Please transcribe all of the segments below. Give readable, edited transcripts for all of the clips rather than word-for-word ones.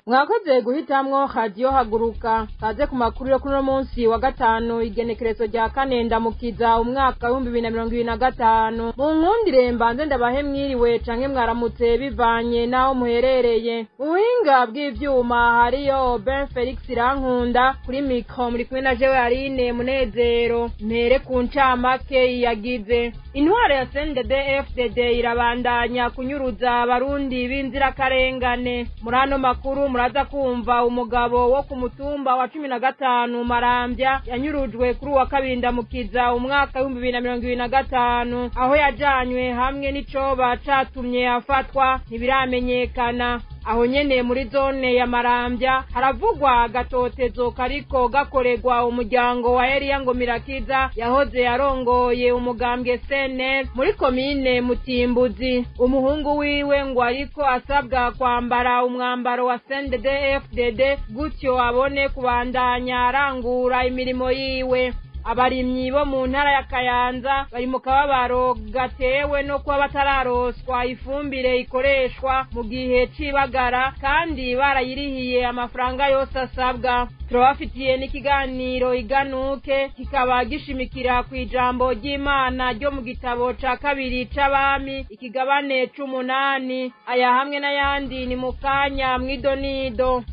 Mwakoze guhitamwo radio haguruka kaze ku makuru yo kuno munsi wa gatanu igenekerezo rya kane ndamukiza umwaka wa 2025 mu nkundire mbanze ndabahe mwiriwe canke mwaramutse bivanye naho muherereye ubuhinga bw'ivyuma hariyo Ben Felix Rankunda kuri mikro muri kumwe na jewe Aline Munezero mpere ku ncamake yagize intware ya CNDD-FDD irabandanya kunyuruza abarundi b'inzira karengane muri ano makuru muraza kumva umugabo wo ku mutumba wa 15 Marambya yanyurujwe kuri wa kabiri ndamukiza umwaka wa 2025 aho yajanywe hamwe n'icoba catumye afatwa ntibiramenyekana aho nyene muri zone ya Marambya haravugwa gatotezo kariko gakoregwa umuryango wa Elia Ngomirakiza yahoze yarongoye umugambwe CNL muri komine Mutimbuzi umuhungu wiwe ngo ariko asabwa kwambara umwambaro wa CNDD-FDD gutyo abone kubandanya arangura imirimo yiwe abarimyi bo mu ntara ya Kayanza bari mu kababaro gatewe no kuba batararoswa ifumbire ikoreshwa mu gihe c'ibagara kandi barayirihiye amafaranga yose asabwa turabafitiye n'ikiganiro iganuke kikaba gishimikira ku ijambo ry'Imana ryo mu gitabo ca kabiri c'abami ikigabane c'8 aya hamwe n'ayandi ni mukanya mwidonido.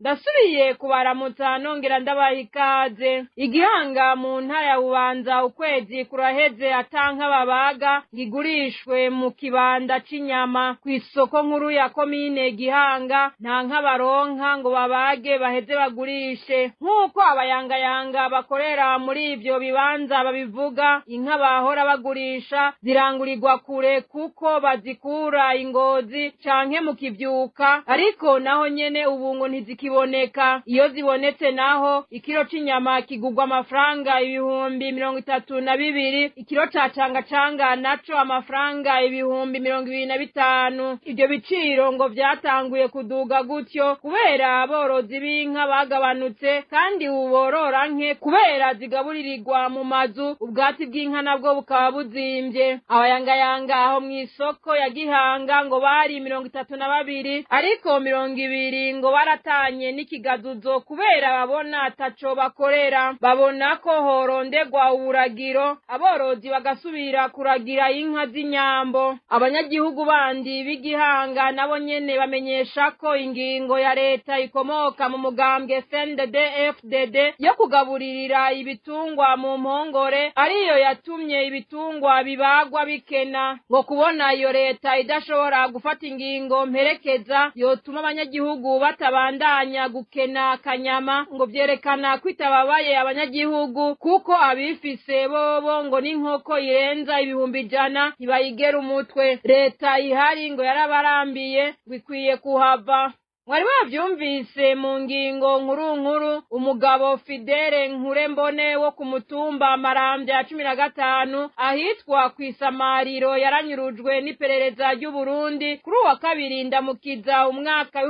Ndasubiye kubaramutsa nongera ndabaha ikaze igihanga mu ntara ya Bubanza ukwezi kuraheze atanka babaga ngigurishwe mu kibanda c'inyama kw'isoko nkuru ya komine Gihanga nta nka baronka ngo babage baheze bagurishe nk'uko abayangayanga bakorera muri ivyo bibanza babivuga inka bahora bagurisha zirangurirwa kure kuko bazikura Ingozi canke mu Kivyuka ariko naho nyene ubu ngo ntizikiboneka iyo zibonetse naho ikiro c'inyama kigugwa amafaranga 32,000 ikiro ca canga naco amafaranga 25,000 ivyo biciro ngo vyatanguye kuduga gutyo kubera aborozi b'inka bagabanutse kandi uborora nke kubera zigaburirirwa mu mazu ubwatsi bw'inka nabwo bukaba buzimvye abayangayanga aho mw'isoko ya Gihanga ngo bari 32 ariko 20 ngo baratanye n'ikigazuzo kubera babona ataco bakorera babona ko horondegwa uburagiro aborozi bagasubira kuragira inka z'inyambo abanyagihugu bandi b'Igihanga nabo nyene bamenyesha ko ingingo ya leta ikomoka mu mugambwe CNDD-FDD yo kugaburirira ibitungwa mu mpongore ariyo yatumye ibitungwa bibagwa bikena ngo kubona iyo leta idashobora gufata ingingo mperekeza yotuma abanyagihugu batabandanya gukena kanyama ngo vyerekana kwitababaye abanyagihugu kuko abifise bobo ngo n'inkoko irenza 100,000 ntibayigera umutwe leta ihari ngo yarabarambiye bikwiye kuhava mwari bavyumvise mu ngingo nkuru umugabo Fidele Nkurembone wo ku mutumba Marambya 15 ahitwa kw'isamariro yaranyurujwe n'iperereza ry'u Burundi kuri wa kabiri ndamukiza umwaka wa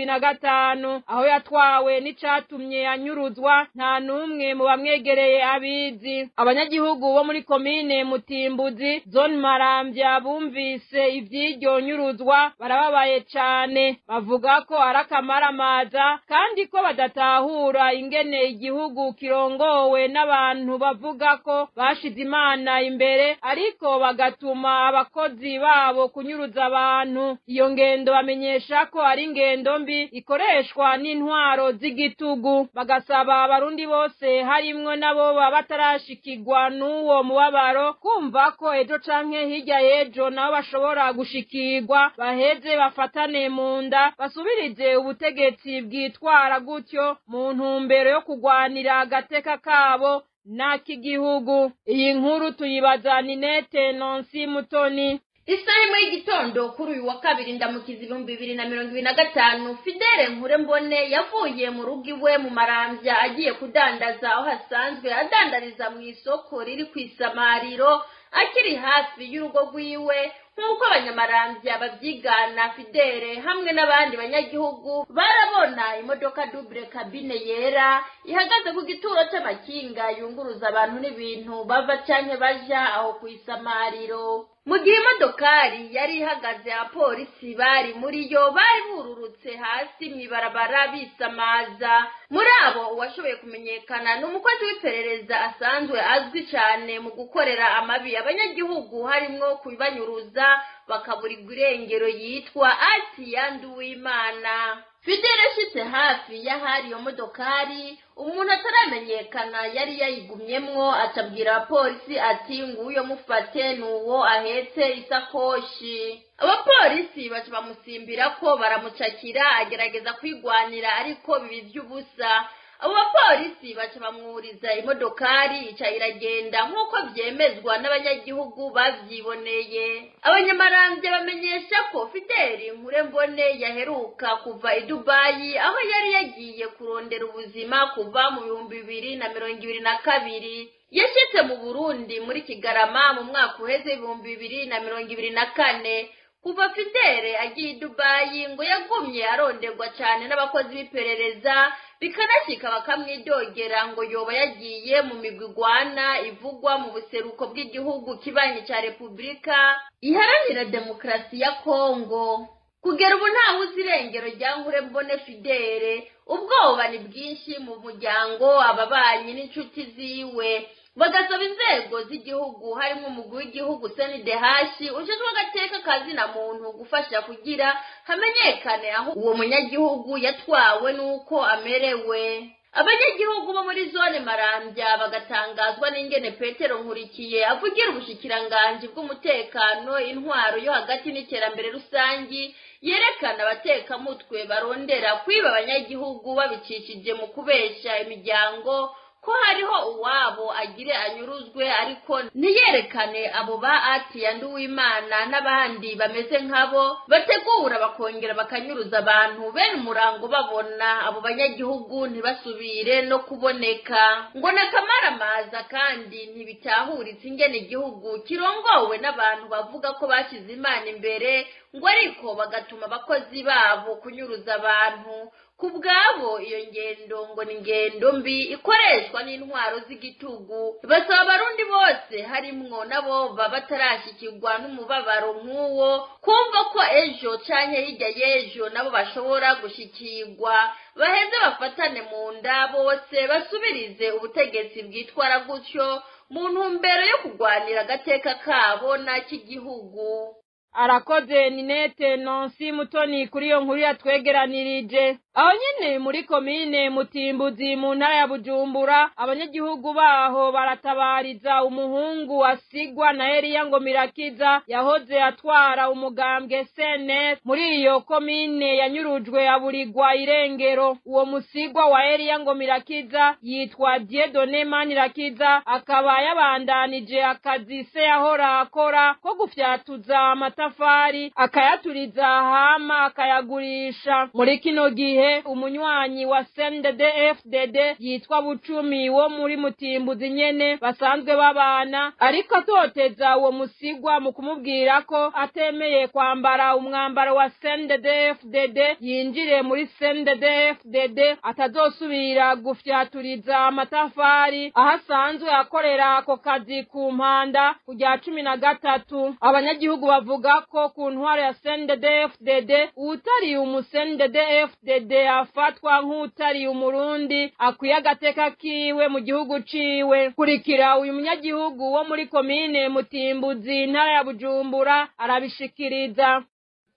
2025 aho yatwawe n'icatumye anyuruzwa nta numwe mu bamwegereye abizi abanyagihugu bo muri komine Mutimbuzi zone Marambya bumvise ivy'iryo nyuruzwa barababaye cane bavuga ko arakamaramaza kandi ko badatahura ingene igihugu kirongowe n'abantu bavuga ko bashize Imana imbere ariko bagatuma abakozi babo kunyuruza abantu iyo ngendo bamenyesha ko ari ingendo mbi ikoreshwa n'intwaro z'igitugu bagasaba abarundi bose harimwo nabo batarashikirwa n'uwo mubabaro kumva ko ejo canke hirya y'ejo nabo bashobora gushikirwa baheze bafatane mu nda basubirize ubutegetsi bwitwara gutyo mu ntumbero yo kugwanira agateka kabo n'ak'igihugu iyi nkuru tuyibaza Ninete Nonsi Mutoni Isaha imwe y'igitondo kuri uyu wa kabiri ndamukiza 2025 Fidele Nkurembone yavuye mu rugo iwe mu Marambya agiye kudandaza aho hasanzwe adandariza mu isoko riri kw'isamariro akiri hafi y'urugo rwiwe nk'uko abanyamaramvya bavyigana Fidele hamwe n'abandi banyagihugu barabona imodoka double cabine yera ihagaze ku gituro c'amakinga yunguruza abantu n'ibintu bava canke baja aho kw'isamariro. Mu gihe imodokari yari ihagaze, abapolisi bari muri yo bari bururutse hasi mw'ibarabara bisamaza. Muri abo uwashoboye kumenyekana n'umukozi w'iperereza asanzwe azwi cyane mu gukorera amabi abanyagihugu harimwo kubanyuruza bakaburirwa irengero yitwa Atiya Nduwimana. Fidele ashitse hafi y'ahari iyo modokari, umuntu ataramenyekana yari yayigumyemwo acabwira abapolisi ati nguyo mufate nuwo ahetse isakoshi. Abapolisi baca bamusimbira ko baramucakira agerageza kwigwanira ariko bibi vy'ubusa. Abo bapolisi baca bamwuriza imodokari ica iragenda nk'uko vyemezwa n'abanyagihugu bavyiboneye. Abanyamaramvya bamenyesha ko Fidele Nkurembone yaheruka kuva i Dubai aho yari yagiye kurondera ubuzima kuva mu 2022. Yashitse mu Burundi muri Kigarama mu mwaka uheze 2024. Kuva Fidele agiye i Dubai ngo yagumye aronderwa cyane n'abakozi b'iperereza, bikanashika bakamwidogera ngo yoba yagiye mu migwigwana ivugwa mu buseruko bw'igihugu kibanyi ca Republika Iharanira Demokarasi ya Kongo. Kugera ubu nta wuzi irengero rya Nkurembone Fidele. Ubwoba ni bwinshi mu muryango, ababanyi n'inshuti ziwe. Bagasaba inzego z'igihugu harimo umugwi w'igihugu CNDH ujejwe agateka kazina muntu gufasha kugira hamenyekane aho uwo munyagihugu yatwawe nuko amerewe. Abanyagihugu bo muri zone Maramvya bagatangazwa n'ingene Petero Nkurikiye avugira ubushikiranganje bw'umutekano, intwaro yo hagati n'iterambere rusangi yerekana abatekamutwe barondera kwiba abanyagihugu babicishije mu kubesha imiryango ko hariho uwabo agire anyuruzwe ariko niyerekane abo ba Atiya Nduwimana n'abandi bameze nkabo bategura bakongera bakanyuruza abantu bene umurango babona abo banyagihugu ntibasubire no kuboneka. Ngo nakamaramaza kandi ntibitahuritse ingene igihugu kirongowe n'abantu bavuga ko bashize Imana imbere, ngo ariko bagatuma abakozi babo kunyuruza abantu. Kubwabo iyo ngendo ngo ni ngendo mbi ikoreshwa n'intwaro z'igitugu. Basaba abarundi bose harimwo nabo batarashikirwa n'umubabaro nk'uwo kumva ko ejo canke hirya y'ejo nabo bashobora gushikirwa, baheze bafatane mu nda bose basubirize ubutegetsi bwitwara gutyo mu ntumbero yo kugwanira agateka kabo n'ak'igihugu. Arakoze Ninete Nancy Mutoni kuri iyo nkuru yatwegeranirije. Aho nyene muri komine Mutimbuzi mu ntara ya Bujumbura, abanyagihugu baho baratabariza umuhungu asigwa na Eliya Ngomirakiza yahoze atwara umugambwe CNS muri iyo komine yanyurujwe aburirwa irengero. Uwo musigwa wa Eliya Ngomirakiza yitwa Dieudonné Manirakiza, akaba yabandanije akazi se yahora akora ko gufyatuza amatafari akayaturiza hama akayagurisha. Muri kino gihe umunywanyi wa CNDD-FDD yitwa Bucumi wo muri Mutimbuzi nyene basanzwe babana, ariko atoteza uwo musigwa mu kumubwira ko atemeye kwambara umwambaro wa CNDD-FDD yinjire muri CNDD-FDD atazosubira gufyaturiza amatafari ahasanzwe akorera ako kazi ku Mpanda kujya 13. Abanyagihugu bavuga ko ku ntwaro ya CNDD-FDD utari CNDD-FDD afatwa nk'utari umurundi akwiye agateka kiwe mu gihugu ciwe. Kurikira uyu munyagihugu wo muri komine Mutimbuzi ntara ya Bujumbura arabishikiriza.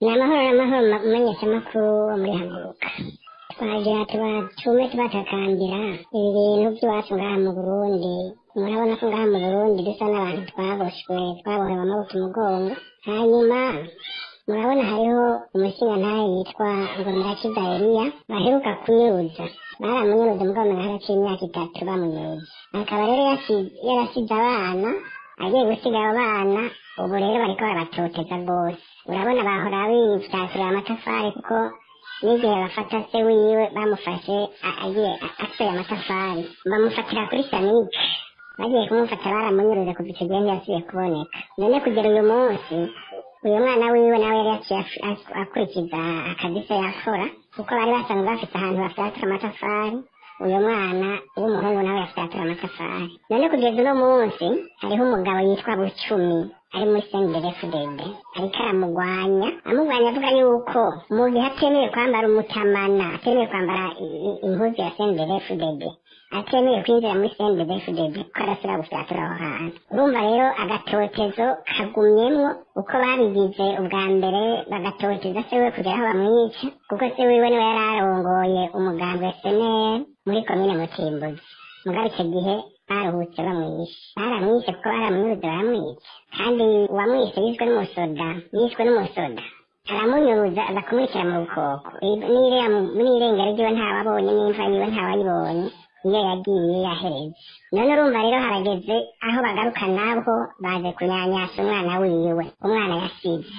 Namahoro menyesha makuru muri Haguruka. Twagira tubatakambira ibi bintu by'iwacu ngaha mu Burundi. Murabona ko ngaha mu Burundi dusa n'abantu twabohewe amaboko umugongo. Hanyuma murabona hariho umushingantahe yitwa Ngomirakiza Eliya baheruka kunyuruza. Baramunyuruza mugabo haraciye imyaka 3 bamunyuruza. Akaba rero yarasize abana, agiye gusiga abo bana, ubu rero bariko barabatoteza rwose. Urabona bahora bifyatura amatafari kuko n'igihe bafata se wiwe bamufashe agiye atwaye amatafari bamufatira kuri Sanike. Bagiye kumufata baramunyuruza kuva icyo gihe ntiyasubiye kuboneka. None kugera uyu munsi uyu mwana wiwe nawe yari yaciye akurikiza akazi se yakora kuko bari basanzwe bafite ahantu bafyatura amatafari uyu mwana w'umuhungu nawe yafyatura amatafari none kugeza uno munsi hariho umugabo yitwa Bucumi ari muri CNDD-FDD ariko aramugwanya avuga yuko mu gihe atemeye kwambara umutamana atemeye kwambara impuzu ya CNDD-FDD atemeye kwinjira muri CNDD-FDD ko arasira gufyatura aho hantu urumva rero agatotezo kagumyemwo uko babigize ubwa mbere bagatoteza se we kugera aho bamwica kuko se wiwe niwe yari arongoye umugambi wa SNL muri komine Mutimbuzi mugabo icyo gihe baruhutse baramwishe kuko baramunyuruza baramwica kandi uwamwishe yishwe n'umusoda aramunyuruza agakumurikira mu rukoko n'irengero ryiwe ntawabonye n'imva yiwe ntawayibonye iyo yagiye yahereze none urumva rero harageze aho bagaruka nabo baje kunyanyasha umwana wiwe umwana yasize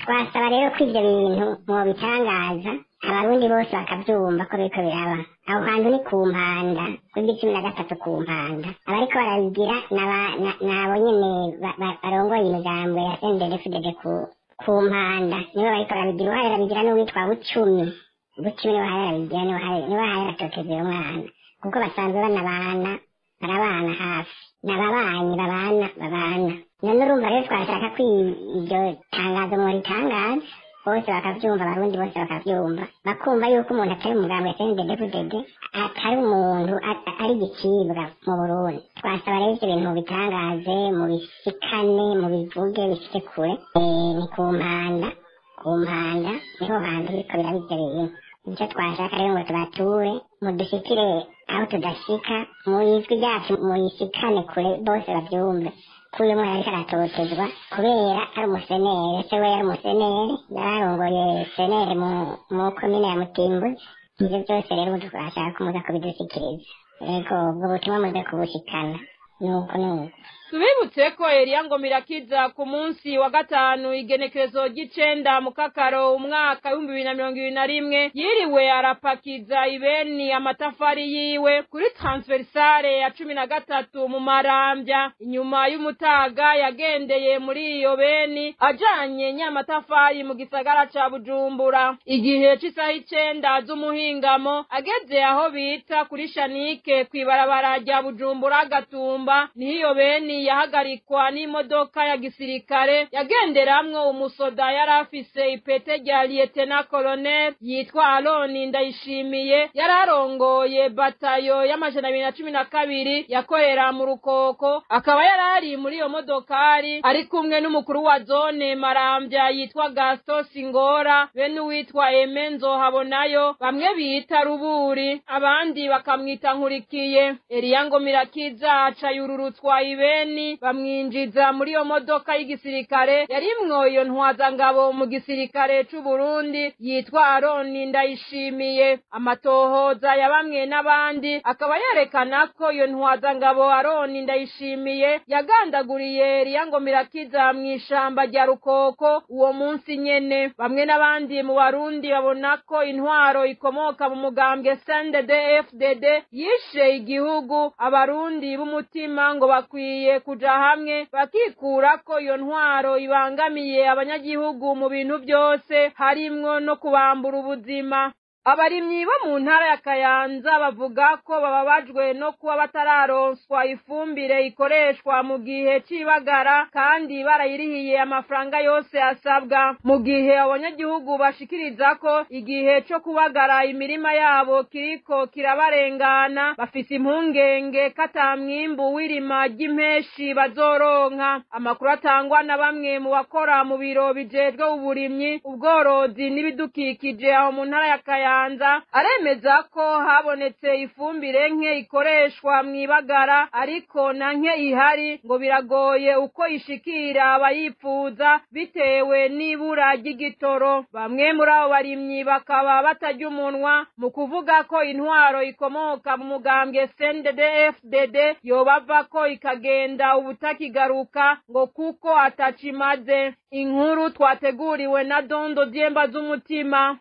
twasaba rero ko ibyo bintu mwobitangaza abarundi bose bakabyumva ko biriko biraba aho hantu ni ku Mpanda kuri 13 ku Mpanda abariko barabigira nabo nyene barongoye imigambo ya CNDD-FDD ku Mpanda nibo bariko barabigira uruhare barabigira n'uwitwa Bucumi niwe haratoteje umwana kuko basanzwe barabana hafi n'ababanyi babana none urumva rero twashaka ko iryo tangazo muritangaza bose bakavyumva abarundi bose bakavyumva bakumva yuko umuntu atari umugambi wa CNDD-FDD atari umuntu ari igicibwa mu Burundi twasaba rero ivyo bintu bitangaze mu bisikane mu bivuge bishike kure ni ku Mpanda niho hantu biriko biraba ivyo bintu nicyo twashaka rero ngo tubature mudushikire aho tudashika mu ijwi ryacu muyisikane kure bose bavyumve kuyu mwana ariko aratotezwa kubera ari umusenere se we yari umusenere yararongoye senere mu komine ya Mutimbuzi ivyo byose rero twashaka ko muza kubidushikiriza rego ubwo butumwa muze kubushikana nuko tubibutse ko Elia Ngomirakiza ku munsi wa gatanu igenekerezo ry'icenda mu Kakaro umwaka 2021 yiriwe arapakiza ibeni amatafari yiwe kuri transversale ya 13 mu Marambya inyuma y'umutaga yagendeye muri iyo beni ajanye nyamatafari mu gisagara ca Bujumbura igihe c'isaha 9 z'umuhingamo ageze aho bita kuri Shanike kwibarabara rya Bujumbura Gatumba niyo beni yahagarikwa n'imodoka ya gisirikare yagenderamwo umusoda yarafise ipete rya Lieutenant Colonel yitwa Aroni Ndayishimiye yararongoye batayo y'amajana 212 yakorera mu Rukoko akaba yarari muri iyo modokari ari kumwe n'umukuru wa zone Marambya yitwa Gaston Singora bene witwa Emenzo Habonayo bamwe bita Ruburi abandi bakamwita Nkurikiye Elia Ngomirakiza aca yururutswa ibeni bamwinjiza muri iyo modoka y'igisirikare yarimwo iyo ntwazangabo mu gisirikare c'u Burundi yitwa Aroni Ndayishimiye amatohoza ya bamwe n'abandi akaba yerekana ko iyo ntwazangabo Aroni Ndayishimiye yagandaguriye Elia Ngomirakiza mw'ishamba rya Rukoko uwo munsi nyene bamwe n'abandi mu Barundi babona ko intwaro ikomoka mu mugambwe CNDD-FDD yishe igihugu abarundi b'umutima ngo bakwiye kuja hamwe bakikura ko iyo ntwaro ibangamiye abanyagihugu mu bintu byose harimwo no kubambura ubuzima abarimyi bo mu ntara ya Kayanza bavuga ko bababajwe no kuba batararonswa ifumbire ikoreshwa mu gihe c'ibagara kandi barayirihiye amafaranga yose asabwa mu gihe abanyagihugu bashikiriza ko igihe co kubagara imirima yabo kiriko kirabarengana bafise impungenge katamwimbu w'irima ry'impeshi bazoronka amakuru atangwa na bamwe mu bakora mu biro bijejwe uburimyi ubworozi n'ibidukikije aho mu ntara ya Kayanza aremeza ko habonetse ifumbire nke ikoreshwa mw'ibagara ariko na nke ihari ngo biragoye uko ishikira abayipfuza bitewe n'ibura ry'igitoro bamwe muri abo barimyi bakaba batarya umunwa mu kuvuga ko intwaro ikomoka mu mugambwe CNDD-FDD yobava ko ikagenda ubutakigaruka ngo kuko atacimaze inkuru twateguriwe na Dondo Dyemba z'umutima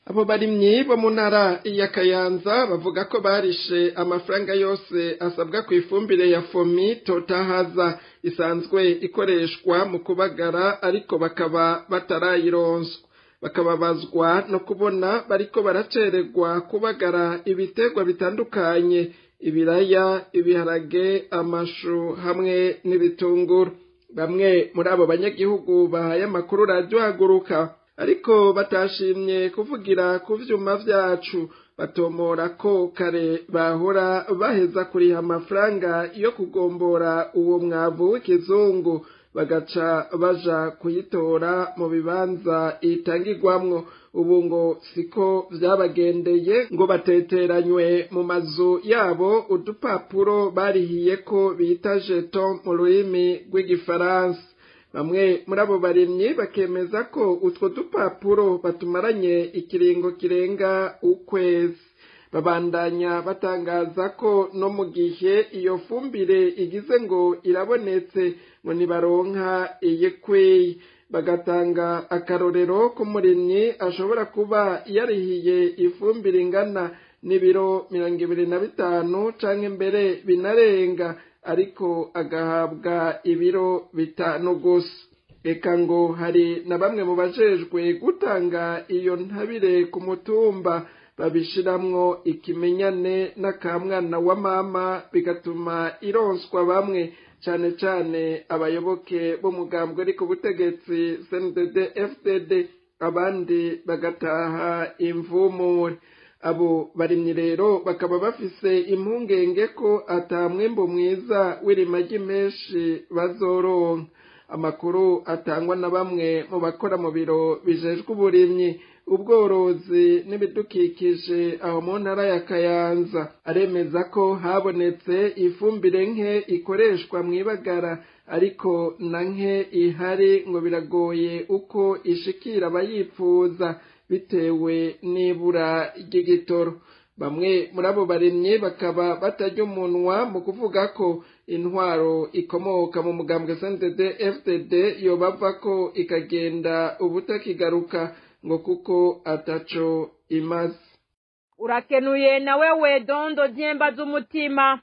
abo barimyi bo mu ntara ya Kayanza bavuga ko barishe amafaranga yose asabwa ku ifumbire ya Fomi Totahaza isanzwe ikoreshwa mu kubagara ariko bakaba batarayironswa bakababazwa no kubona bariko baracererwa kubagara ibiterwa bitandukanye ibiraya ibiharage amashu hamwe n'ibitunguru bamwe muri abo banyagihugu bahaye amakuru radio Haguruka ariko batashimye kuvugira ku vyuma vyacu batomora ko kare bahora baheza kuriha amafaranga yo kugombora uwo mwavu w'ikizungu bagaca baja kuyitora mu bibanza itangirwamwo ubu ngo siko vyabagendeye ngo bateteranywe mu mazu yabo udupapuro barihiye ko bita jeton mu rurimi rw'igifaransa bamwe muri abo barimyi bakemeza ko utwo dupapuro batumaranye ikiringo kirenga ukwezi babandanya batangaza ko no mu gihe iyo fumbire igize ngo irabonetse ngo nibaronka iyikwiye bagatanga akarorero k'umurimyi ashobora kuba yarihiye ifumbire ingana n'ibiro 25 canke mbere binarenga ariko agahabwa ibiro 5 gusa eka ngo hari na bamwe mu bajejwe gutanga iyo ntabire ku mutumba babishiramwo ikimenyane n'akamwana wa mama bigatuma ironswa bamwe cane cane abayoboke b'umugambwe ari ku butegetsi CNDD FDD abandi bagataha imvumure abo barimyi rero bakaba bafise impungenge ko atamwembo mwiza w'irimagi menshi bazoronka amakuru atangwa na bamwe mu bakora mu biro bijejwe uburimyi ubworozi n'ibidukikije aho mu ntara ya Kayanza aremeza ko habonetse ifumbire nke ikoreshwa mw'ibagara ariko na nke ihari ngo biragoye uko ishikira abayipfuza bitewe n'ibura ry'igitoro bamwe muri abo barimyi bakaba batarya umunwa mu kuvuga ko intwaro ikomoka mu mugambwe CNDD FDD yobava ko ikagenda ubutakigaruka ngo kuko ataco imaze urakenuye na wewe Dondo Dyemba z'umutima